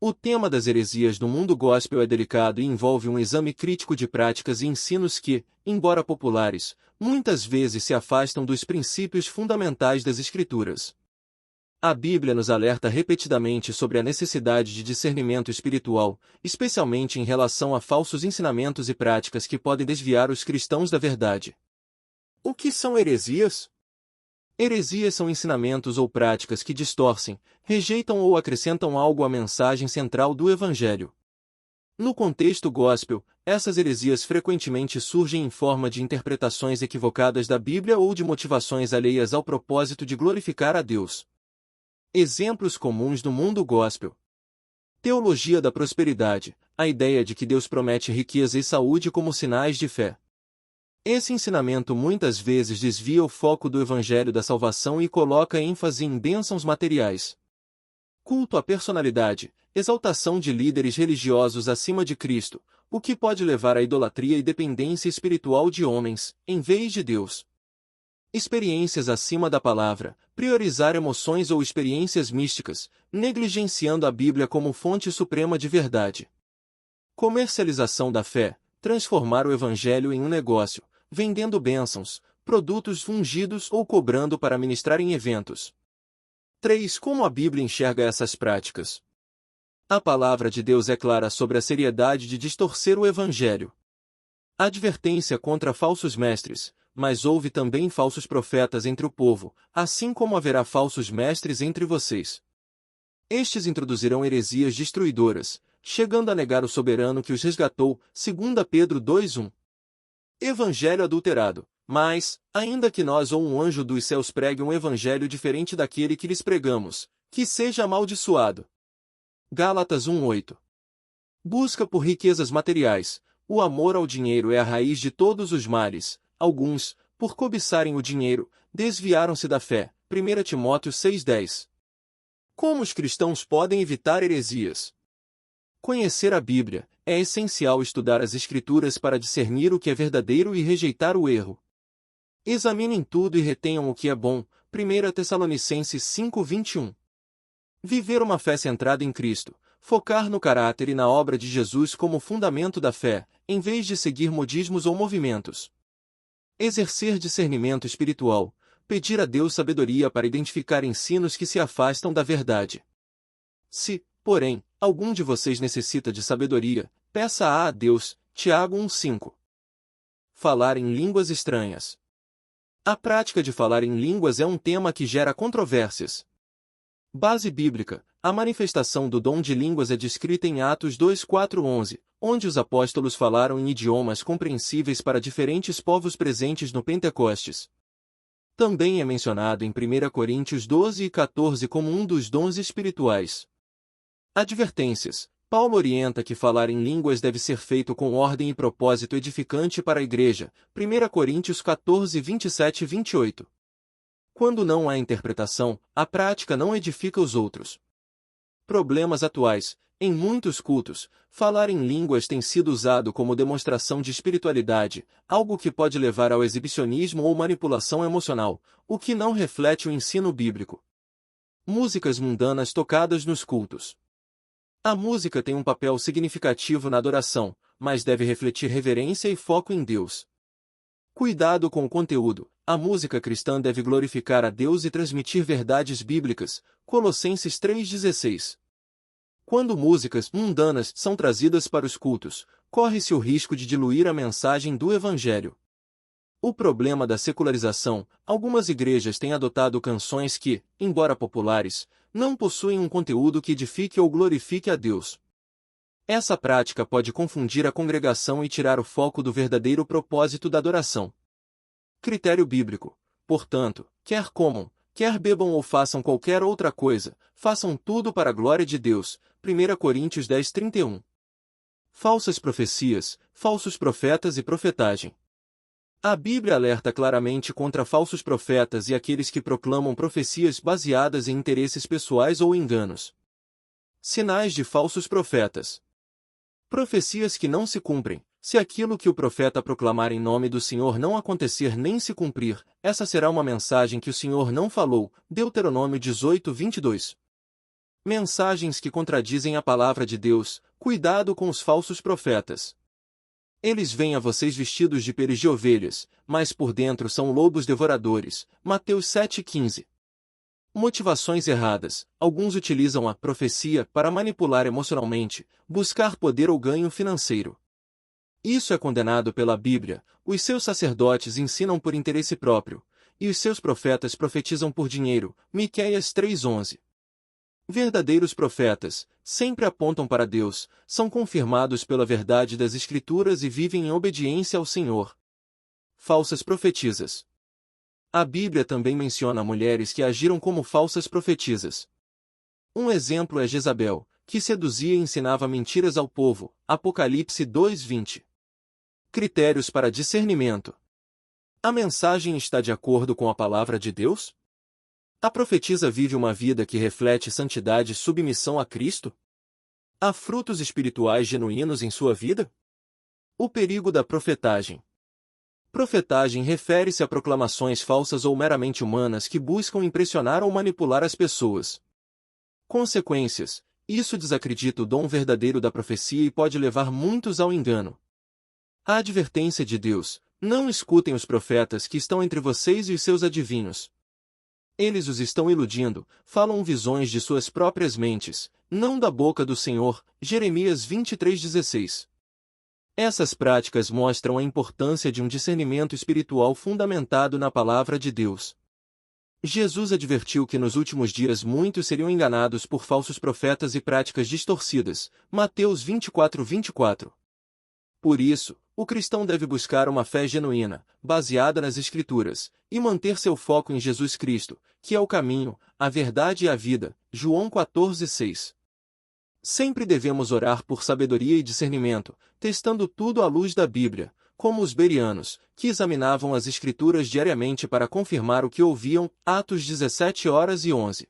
O tema das heresias no mundo gospel é delicado e envolve um exame crítico de práticas e ensinos que, embora populares, muitas vezes se afastam dos princípios fundamentais das Escrituras. A Bíblia nos alerta repetidamente sobre a necessidade de discernimento espiritual, especialmente em relação a falsos ensinamentos e práticas que podem desviar os cristãos da verdade. O que são heresias? Heresias são ensinamentos ou práticas que distorcem, rejeitam ou acrescentam algo à mensagem central do Evangelho. No contexto gospel, essas heresias frequentemente surgem em forma de interpretações equivocadas da Bíblia ou de motivações alheias ao propósito de glorificar a Deus. Exemplos comuns do mundo gospel. Teologia da prosperidade, a ideia de que Deus promete riqueza e saúde como sinais de fé. Esse ensinamento muitas vezes desvia o foco do Evangelho da salvação e coloca ênfase em bênçãos materiais. Culto à personalidade, exaltação de líderes religiosos acima de Cristo, o que pode levar à idolatria e dependência espiritual de homens, em vez de Deus. Experiências acima da palavra, priorizar emoções ou experiências místicas, negligenciando a Bíblia como fonte suprema de verdade. Comercialização da fé, transformar o Evangelho em um negócio, vendendo bênçãos, produtos ungidos ou cobrando para ministrar em eventos. 3. Como a Bíblia enxerga essas práticas? A palavra de Deus é clara sobre a seriedade de distorcer o Evangelho. Advertência contra falsos mestres, mas houve também falsos profetas entre o povo, assim como haverá falsos mestres entre vocês. Estes introduzirão heresias destruidoras, chegando a negar o soberano que os resgatou, 2 Pedro 2:1. Evangelho adulterado. Mas, ainda que nós ou um anjo dos céus pregue um evangelho diferente daquele que lhes pregamos, que seja amaldiçoado. Gálatas 1:8. Busca por riquezas materiais. O amor ao dinheiro é a raiz de todos os males. Alguns, por cobiçarem o dinheiro, desviaram-se da fé. 1 Timóteo 6:10. Como os cristãos podem evitar heresias? Conhecer a Bíblia. É essencial estudar as Escrituras para discernir o que é verdadeiro e rejeitar o erro. Examinem tudo e retenham o que é bom. 1 Tessalonicenses 5:21. Viver uma fé centrada em Cristo. Focar no caráter e na obra de Jesus como fundamento da fé, em vez de seguir modismos ou movimentos. Exercer discernimento espiritual. Pedir a Deus sabedoria para identificar ensinos que se afastam da verdade. Se, porém, algum de vocês necessita de sabedoria, peça-a a Deus. Tiago 1:5. Falar em línguas estranhas. A prática de falar em línguas é um tema que gera controvérsias. Base bíblica. A manifestação do dom de línguas é descrita em Atos 2:4-11, onde os apóstolos falaram em idiomas compreensíveis para diferentes povos presentes no Pentecostes. Também é mencionado em 1 Coríntios 12:14 como um dos dons espirituais. Advertências. Paulo orienta que falar em línguas deve ser feito com ordem e propósito edificante para a igreja. 1 Coríntios 14:27-28. Quando não há interpretação, a prática não edifica os outros. Problemas atuais. Em muitos cultos, falar em línguas tem sido usado como demonstração de espiritualidade, algo que pode levar ao exibicionismo ou manipulação emocional, o que não reflete o ensino bíblico. Músicas mundanas tocadas nos cultos. A música tem um papel significativo na adoração, mas deve refletir reverência e foco em Deus. Cuidado com o conteúdo. A música cristã deve glorificar a Deus e transmitir verdades bíblicas. Colossenses 3:16. Quando músicas mundanas são trazidas para os cultos, corre-se o risco de diluir a mensagem do Evangelho. O problema da secularização. Algumas igrejas têm adotado canções que, embora populares, não possuem um conteúdo que edifique ou glorifique a Deus. Essa prática pode confundir a congregação e tirar o foco do verdadeiro propósito da adoração. Critério bíblico. Portanto, quer comam, quer bebam ou façam qualquer outra coisa, façam tudo para a glória de Deus. 1 Coríntios 10:31. Falsas profecias, falsos profetas e profetagem. A Bíblia alerta claramente contra falsos profetas e aqueles que proclamam profecias baseadas em interesses pessoais ou enganos. Sinais de falsos profetas. Profecias que não se cumprem. Se aquilo que o profeta proclamar em nome do Senhor não acontecer nem se cumprir, essa será uma mensagem que o Senhor não falou. Deuteronômio 18:22. Mensagens que contradizem a palavra de Deus, cuidado com os falsos profetas. Eles vêm a vocês vestidos de peles de ovelhas, mas por dentro são lobos devoradores. Mateus 7,15. Motivações erradas. Alguns utilizam a profecia para manipular emocionalmente, buscar poder ou ganho financeiro. Isso é condenado pela Bíblia. Os seus sacerdotes ensinam por interesse próprio, e os seus profetas profetizam por dinheiro. Miqueias 3,11. Verdadeiros profetas, sempre apontam para Deus, são confirmados pela verdade das Escrituras e vivem em obediência ao Senhor. Falsas profetisas. A Bíblia também menciona mulheres que agiram como falsas profetisas. Um exemplo é Jezabel, que seduzia e ensinava mentiras ao povo. Apocalipse 2:20. Critérios para discernimento. A mensagem está de acordo com a palavra de Deus? A profetisa vive uma vida que reflete santidade e submissão a Cristo? Há frutos espirituais genuínos em sua vida? O perigo da profetagem. Profetagem refere-se a proclamações falsas ou meramente humanas que buscam impressionar ou manipular as pessoas. Consequências. Isso desacredita o dom verdadeiro da profecia e pode levar muitos ao engano. A advertência de Deus: não escutem os profetas que estão entre vocês e os seus adivinhos. Eles os estão iludindo, falam visões de suas próprias mentes, não da boca do Senhor. Jeremias 23:16. Essas práticas mostram a importância de um discernimento espiritual fundamentado na palavra de Deus. Jesus advertiu que nos últimos dias muitos seriam enganados por falsos profetas e práticas distorcidas. Mateus 24:24. Por isso, o cristão deve buscar uma fé genuína, baseada nas Escrituras, e manter seu foco em Jesus Cristo, que é o caminho, a verdade e a vida. João 14:6. Sempre devemos orar por sabedoria e discernimento, testando tudo à luz da Bíblia, como os bereanos, que examinavam as Escrituras diariamente para confirmar o que ouviam. Atos 17:11.